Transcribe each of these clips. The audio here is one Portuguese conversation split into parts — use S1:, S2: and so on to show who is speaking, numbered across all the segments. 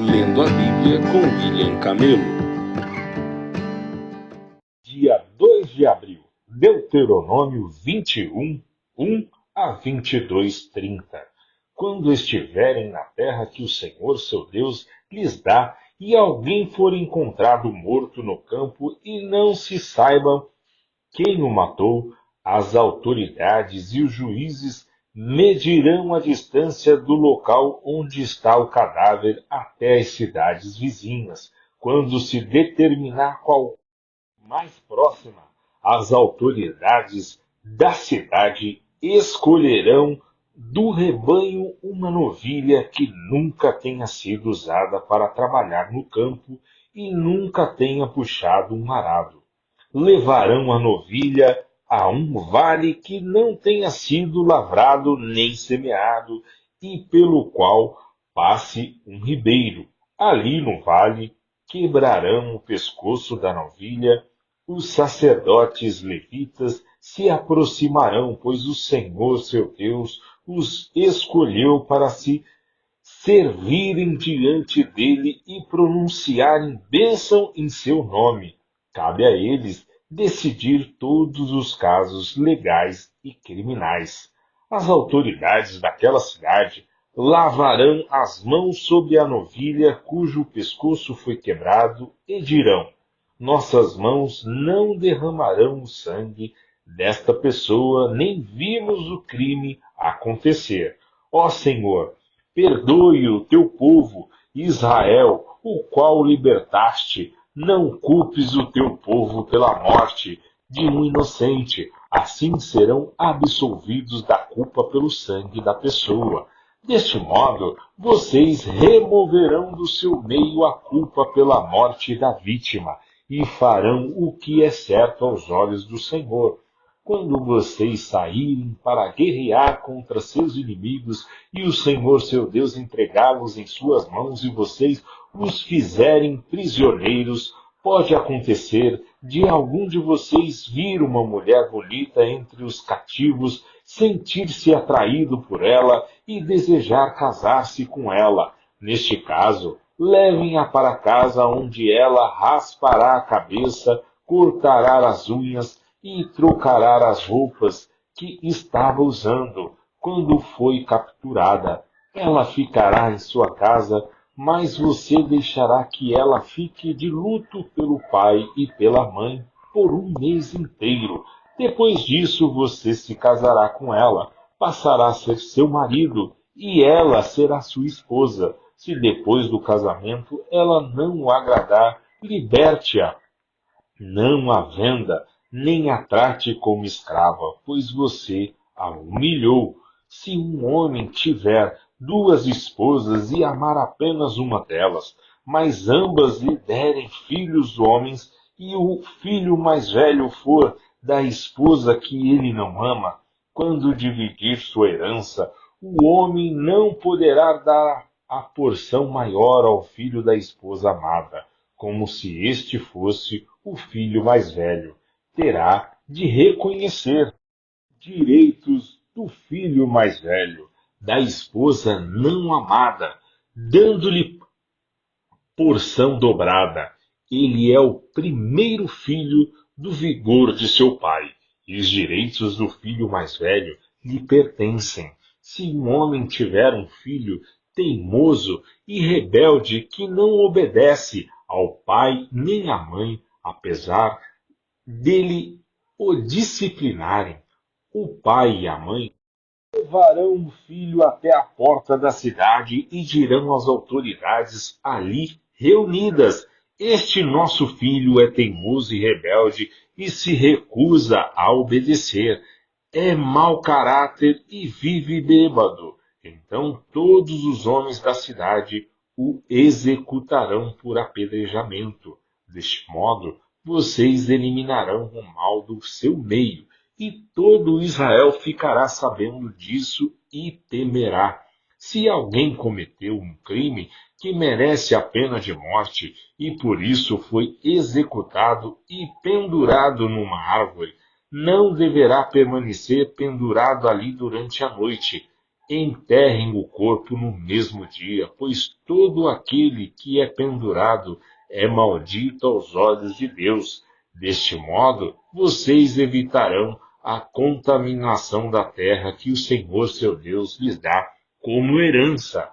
S1: Lendo a Bíblia com William Camelo.
S2: Dia 2 de abril, Deuteronômio 21, 1 a 22:30. Quando estiverem na terra que o Senhor seu Deus lhes dá, e alguém for encontrado morto no campo e não se saiba quem o matou, as autoridades e os juízes medirão a distância do local onde está o cadáver até as cidades vizinhas. Quando se determinar qual mais próxima, as autoridades da cidade escolherão do rebanho uma novilha que nunca tenha sido usada para trabalhar no campo e nunca tenha puxado um arado. Levarão a novilha a um vale que não tenha sido lavrado nem semeado e pelo qual passe um ribeiro. Ali no vale quebrarão o pescoço da novilha. Os sacerdotes levitas se aproximarão, pois o Senhor seu Deus os escolheu para se servirem diante dele e pronunciarem bênção em seu nome. Cabe a eles decidir todos os casos legais e criminais. As autoridades daquela cidade lavarão as mãos sobre a novilha cujo pescoço foi quebrado e dirão: nossas mãos não derramarão o sangue desta pessoa, nem vimos o crime acontecer. Ó Senhor, perdoe o teu povo, Israel, o qual libertaste. Não culpes o teu povo pela morte de um inocente. Assim serão absolvidos da culpa pelo sangue da pessoa. Deste modo, vocês removerão do seu meio a culpa pela morte da vítima e farão o que é certo aos olhos do Senhor. Quando vocês saírem para guerrear contra seus inimigos e o Senhor seu Deus entregá-los em suas mãos e vocês os fizerem prisioneiros, pode acontecer de algum de vocês vir uma mulher bonita entre os cativos, sentir-se atraído por ela e desejar casar-se com ela. Neste caso, levem-a para casa, onde ela raspará a cabeça, cortará as unhas e trocará as roupas que estava usando quando foi capturada. Ela ficará em sua casa, mas você deixará que ela fique de luto pelo pai e pela mãe por um mês inteiro. Depois disso, você se casará com ela, passará a ser seu marido e ela será sua esposa. Se depois do casamento ela não o agradar, liberte-a. Não a venda, nem a trate como escrava, pois você a humilhou. Se um homem tiver duas esposas e amar apenas uma delas, mas ambas lhe derem filhos homens, e o filho mais velho for da esposa que ele não ama, quando dividir sua herança, o homem não poderá dar a porção maior ao filho da esposa amada, como se este fosse o filho mais velho. Terá de reconhecer direitos do filho mais velho, da esposa não amada, dando-lhe porção dobrada. Ele é o primeiro filho do vigor de seu pai, e os direitos do filho mais velho lhe pertencem. Se um homem tiver um filho teimoso e rebelde que não obedece ao pai nem à mãe, apesar dele o disciplinarem, o pai e a mãe levarão o filho até a porta da cidade e dirão às autoridades ali reunidas: este nosso filho é teimoso e rebelde e se recusa a obedecer. É mau caráter e vive bêbado. Então todos os homens da cidade o executarão por apedrejamento. Deste modo, vocês eliminarão o mal do seu meio, e todo Israel ficará sabendo disso e temerá. Se alguém cometeu um crime que merece a pena de morte e por isso foi executado e pendurado numa árvore, não deverá permanecer pendurado ali durante a noite. enterrem o corpo no mesmo dia, pois todo aquele que é pendurado é maldito aos olhos de Deus. Deste modo, vocês evitarão a contaminação da terra que o Senhor seu Deus lhes dá como herança.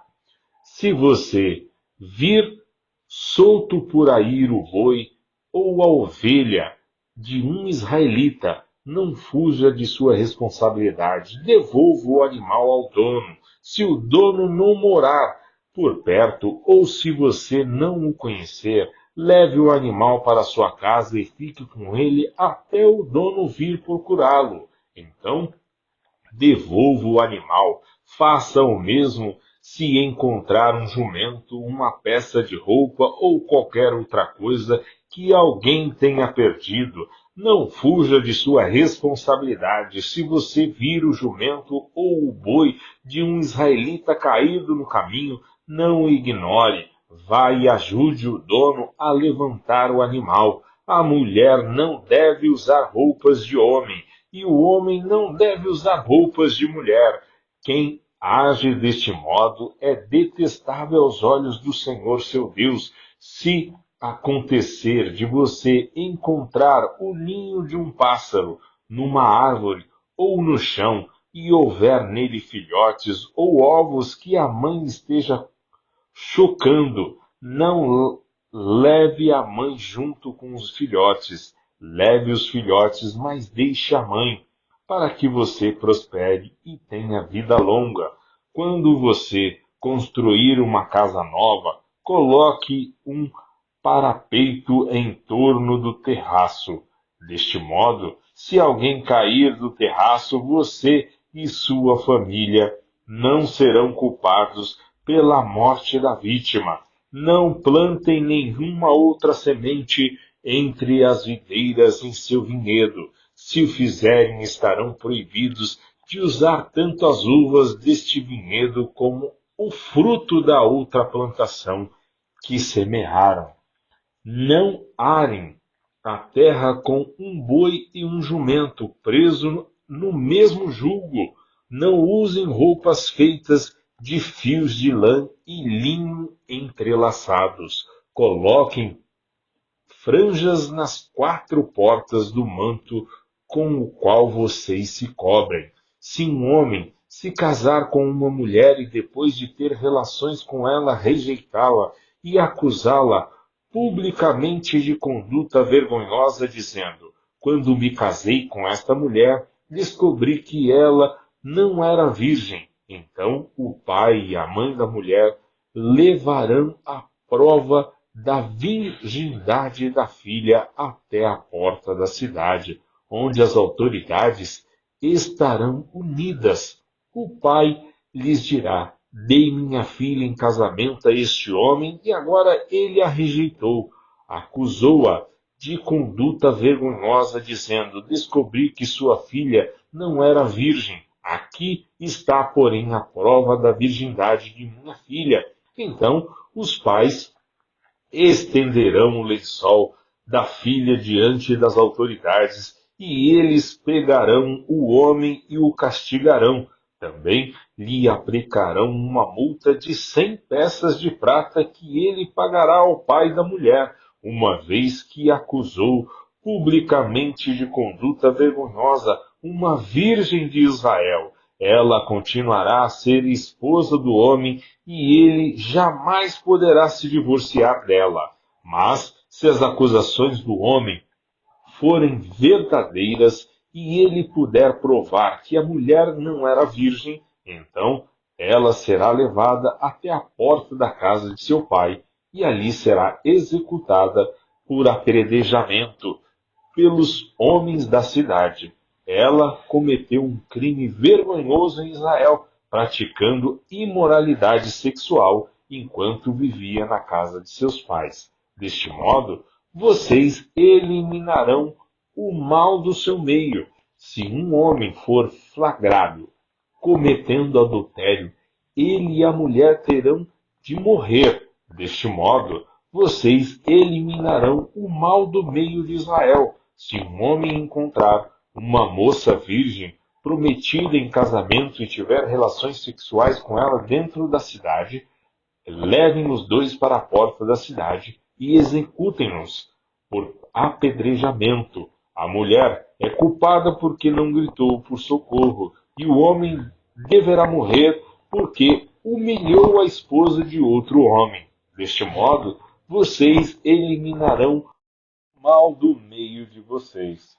S2: Se você vir solto por aí o boi ou a ovelha de um israelita, não fuja de sua responsabilidade. Devolva o animal ao dono. Se o dono não morar por perto ou se você não o conhecer, leve o animal para sua casa e fique com ele até o dono vir procurá-lo. Então, devolva o animal. Faça o mesmo se encontrar um jumento, uma peça de roupa ou qualquer outra coisa que alguém tenha perdido. Não fuja de sua responsabilidade. Se você vir o jumento ou o boi de um israelita caído no caminho, não o ignore. Vá e ajude o dono a levantar o animal. A mulher não deve usar roupas de homem e o homem não deve usar roupas de mulher. Quem age deste modo é detestável aos olhos do Senhor seu Deus. Se acontecer de você encontrar o ninho de um pássaro numa árvore ou no chão, e houver nele filhotes ou ovos que a mãe esteja chocando, não leve a mãe junto com os filhotes. Leve os filhotes, mas deixe a mãe, para que você prospere e tenha vida longa. Quando você construir uma casa nova, coloque um parapeito em torno do terraço. Deste modo, se alguém cair do terraço, você e sua família não serão culpados pela morte da vítima. Não plantem nenhuma outra semente entre as videiras em seu vinhedo. Se o fizerem, estarão proibidos de usar tanto as uvas deste vinhedo como o fruto da outra plantação que semearam. Não arem a terra com um boi e um jumento preso no mesmo jugo. Não usem roupas feitas de fios de lã e linho entrelaçados. Coloquem franjas nas 4 portas do manto com o qual vocês se cobrem. Se um homem se casar com uma mulher e depois de ter relações com ela rejeitá-la e acusá-la publicamente de conduta vergonhosa, dizendo: quando me casei com esta mulher, descobri que ela não era virgem. Então o pai e a mãe da mulher levarão a prova da virgindade da filha até a porta da cidade, onde as autoridades estarão unidas. O pai lhes dirá: dei minha filha em casamento a este homem e agora ele a rejeitou. Acusou-a de conduta vergonhosa, dizendo: descobri que sua filha não era virgem. Aqui está, porém, a prova da virgindade de minha filha. Então os pais estenderão o lençol da filha diante das autoridades, e eles pegarão o homem e o castigarão. Também lhe aplicarão uma multa de 100 peças de prata que ele pagará ao pai da mulher, uma vez que acusou publicamente de conduta vergonhosa uma virgem de Israel. Ela continuará a ser esposa do homem e ele jamais poderá se divorciar dela. Mas, se as acusações do homem forem verdadeiras e ele puder provar que a mulher não era virgem, então ela será levada até a porta da casa de seu pai e ali será executada por apedrejamento pelos homens da cidade. Ela cometeu um crime vergonhoso em Israel, praticando imoralidade sexual enquanto vivia na casa de seus pais. Deste modo, vocês eliminarão o mal do seu meio. Se um homem for flagrado cometendo adultério, ele e a mulher terão de morrer. Deste modo, vocês eliminarão o mal do meio de Israel. Se um homem encontrar uma moça virgem, prometida em casamento e tiver relações sexuais com ela dentro da cidade, levem os dois para a porta da cidade e executem-nos por apedrejamento. A mulher é culpada porque não gritou por socorro, e o homem deverá morrer porque humilhou a esposa de outro homem. Deste modo, vocês eliminarão o mal do meio de vocês.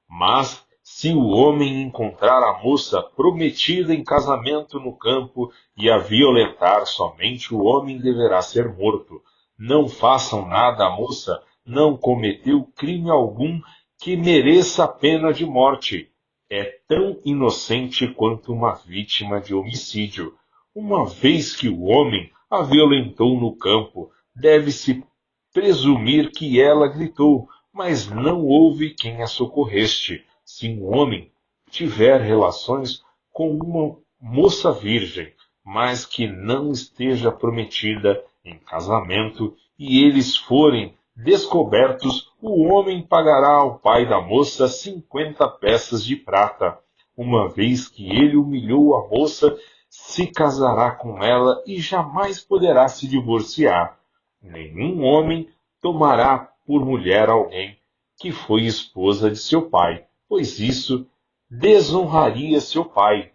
S2: Mas, se o homem encontrar a moça prometida em casamento no campo e a violentar, somente o homem deverá ser morto. Não façam nada à moça, não cometeu crime algum que mereça a pena de morte. É tão inocente quanto uma vítima de homicídio. Uma vez que o homem a violentou no campo, deve-se presumir que ela gritou, mas não houve quem a socorreste. Se um homem tiver relações com uma moça virgem, mas que não esteja prometida em casamento, e eles forem descobertos, o homem pagará ao pai da moça 50 peças de prata. Uma vez que ele humilhou a moça, se casará com ela e jamais poderá se divorciar. Nenhum homem tomará por mulher alguém que foi esposa de seu pai, pois isso desonraria seu pai.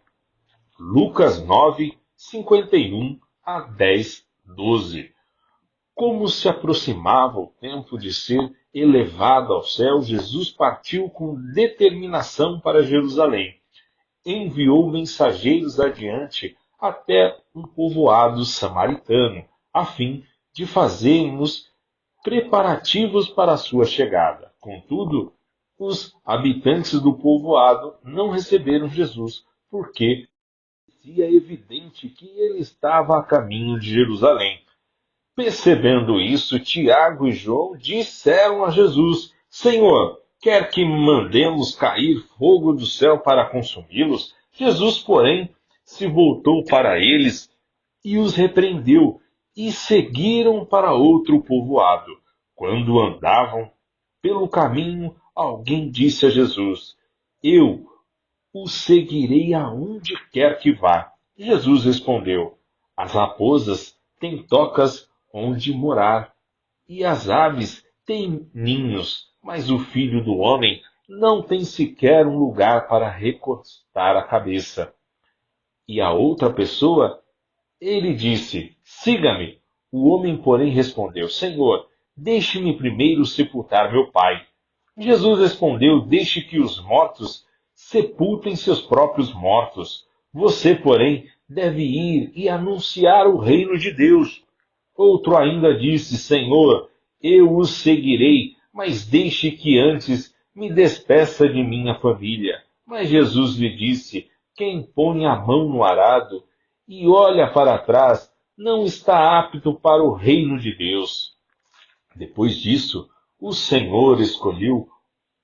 S2: Lucas 9, 51 a 10, 12. Como se aproximava o tempo de ser elevado ao céu, Jesus partiu com determinação para Jerusalém. Enviou mensageiros adiante até um povoado samaritano, a fim de fazermos preparativos para a sua chegada. Contudo, os habitantes do povoado não receberam Jesus, porque parecia evidente que ele estava a caminho de Jerusalém. Percebendo isso, Tiago e João disseram a Jesus: Senhor, quer que mandemos cair fogo do céu para consumi-los? Jesus, porém, se voltou para eles e os repreendeu, e seguiram para outro povoado. Quando andavam pelo caminho, alguém disse a Jesus: Eu o seguirei aonde quer que vá. Jesus respondeu: As raposas têm tocas onde morar, e as aves têm ninhos, mas o Filho do Homem não tem sequer um lugar para recostar a cabeça. E a outra pessoa, ele disse: Siga-me. O homem, porém, respondeu: Senhor, deixe-me primeiro sepultar meu pai. Jesus respondeu: Deixe que os mortos sepultem seus próprios mortos. Você, porém, deve ir e anunciar o reino de Deus. Outro ainda disse: Senhor, eu os seguirei, mas deixe que antes me despeça de minha família. Mas Jesus lhe disse: Quem põe a mão no arado e olha para trás não está apto para o reino de Deus. Depois disso, o Senhor escolheu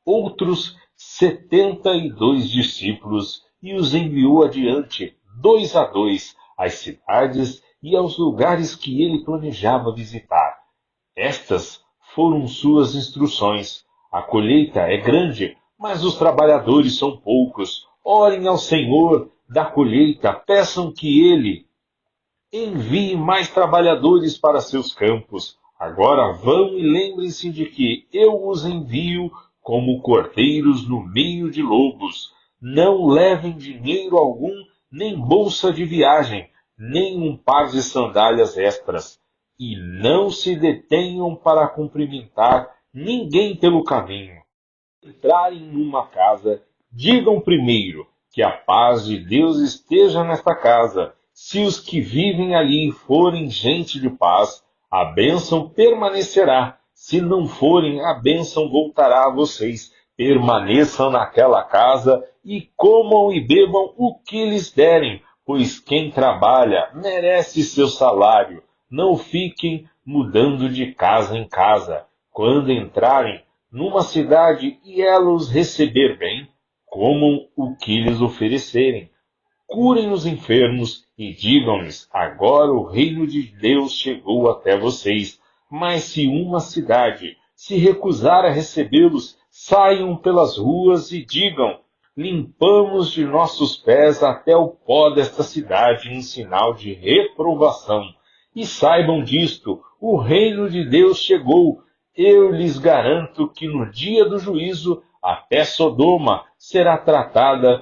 S2: outros 72 discípulos e os enviou adiante, 2 a 2, às cidades e aos lugares que ele planejava visitar. Estas foram suas instruções. A colheita é grande, mas os trabalhadores são poucos. Orem ao Senhor da colheita, peçam que ele envie mais trabalhadores para seus campos. Agora vão e lembrem-se de que eu os envio como cordeiros no meio de lobos. Não levem dinheiro algum, nem bolsa de viagem, nem um par de sandálias extras. E não se detenham para cumprimentar ninguém pelo caminho. Entrarem numa casa, digam primeiro que a paz de Deus esteja nesta casa. Se os que vivem ali forem gente de paz, a bênção permanecerá. Se não forem, a bênção voltará a vocês. Permaneçam naquela casa e comam e bebam o que lhes derem, pois quem trabalha merece seu salário. Não fiquem mudando de casa em casa. Quando entrarem numa cidade e ela os receber bem, comam o que lhes oferecerem. Curem os enfermos e digam-lhes: agora o reino de Deus chegou até vocês. Mas se uma cidade se recusar a recebê-los, saiam pelas ruas e digam: limpamos de nossos pés até o pó desta cidade em sinal de reprovação. E saibam disto, o reino de Deus chegou. Eu lhes garanto que no dia do juízo, até Sodoma será tratada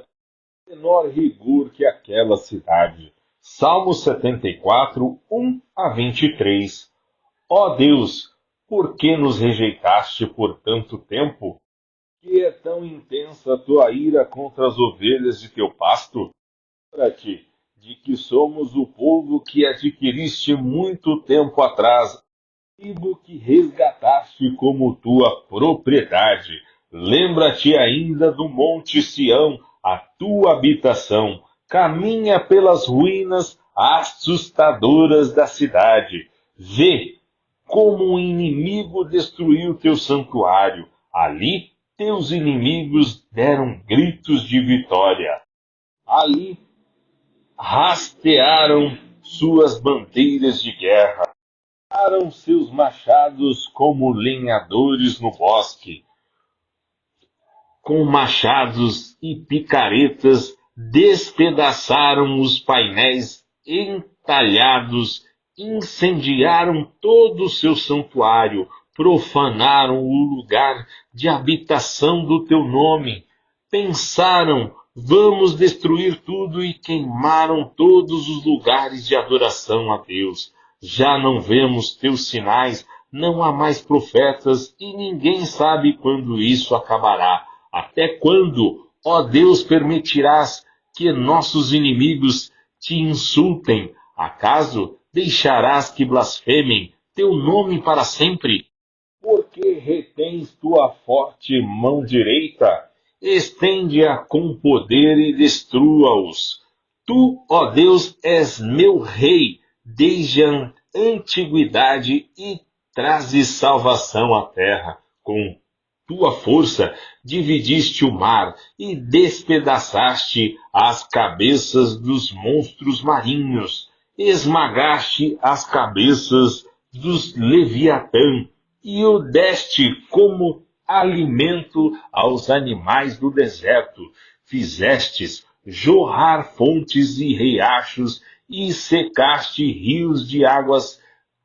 S2: com menor rigor que aquela cidade. Salmo 74, 1 a 23. Ó Deus, por que nos rejeitaste por tanto tempo? Que é tão intensa a tua ira contra as ovelhas de teu pasto? Lembra-te de que somos o povo que adquiriste muito tempo atrás, tribo que resgataste como tua propriedade. Lembra-te ainda do Monte Sião, a tua habitação. Caminha pelas ruínas assustadoras da cidade. Vê como um inimigo destruiu teu santuário. Ali teus inimigos deram gritos de vitória. Ali rastearam suas bandeiras de guerra. Usaram seus machados como lenhadores no bosque. Com machados e picaretas despedaçaram os painéis entalhados, incendiaram todo o seu santuário, profanaram o lugar de habitação do teu nome. Pensaram, vamos destruir tudo, e queimaram todos os lugares de adoração a Deus. Já não vemos teus sinais, não há mais profetas, e ninguém sabe quando isso acabará. Até quando, ó Deus, permitirás que nossos inimigos te insultem? Acaso deixarás que blasfemem teu nome para sempre? Porque retens tua forte mão direita? Estende-a com poder e destrua-os. Tu, ó Deus, és meu rei desde a antiguidade e trazes salvação à terra. Com tua força dividiste o mar e despedaçaste as cabeças dos monstros marinhos. Esmagaste as cabeças dos Leviatã e o deste como alimento aos animais do deserto. Fizestes jorrar fontes e riachos e secaste rios de águas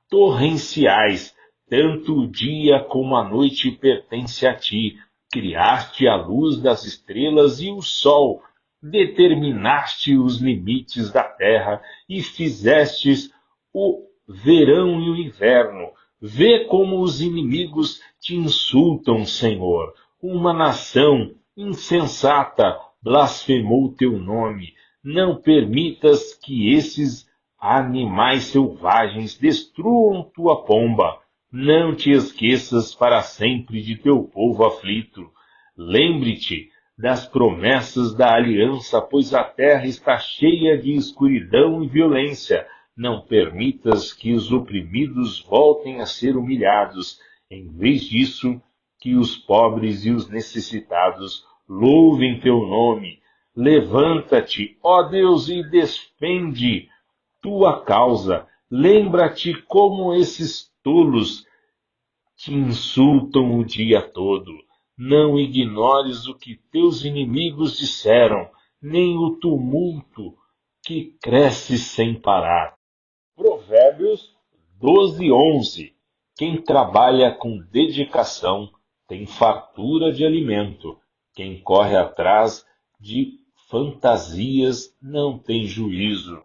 S2: torrenciais. Tanto o dia como a noite pertence a ti. Criaste a luz das estrelas e o sol. Determinaste os limites da terra e fizestes o verão e o inverno. Vê como os inimigos te insultam, Senhor. Uma nação insensata blasfemou teu nome. Não permitas que esses animais selvagens destruam tua pomba. Não te esqueças para sempre de teu povo aflito. Lembre-te das promessas da aliança, pois a terra está cheia de escuridão e violência. Não permitas que os oprimidos voltem a ser humilhados. Em vez disso, que os pobres e os necessitados louvem teu nome. Levanta-te, ó Deus, e defende tua causa. Lembra-te como esses tolos te insultam o dia todo. Não ignores o que teus inimigos disseram, nem o tumulto que cresce sem parar. Provérbios 12:11. Quem trabalha com dedicação tem fartura de alimento. Quem corre atrás de fantasias não tem juízo.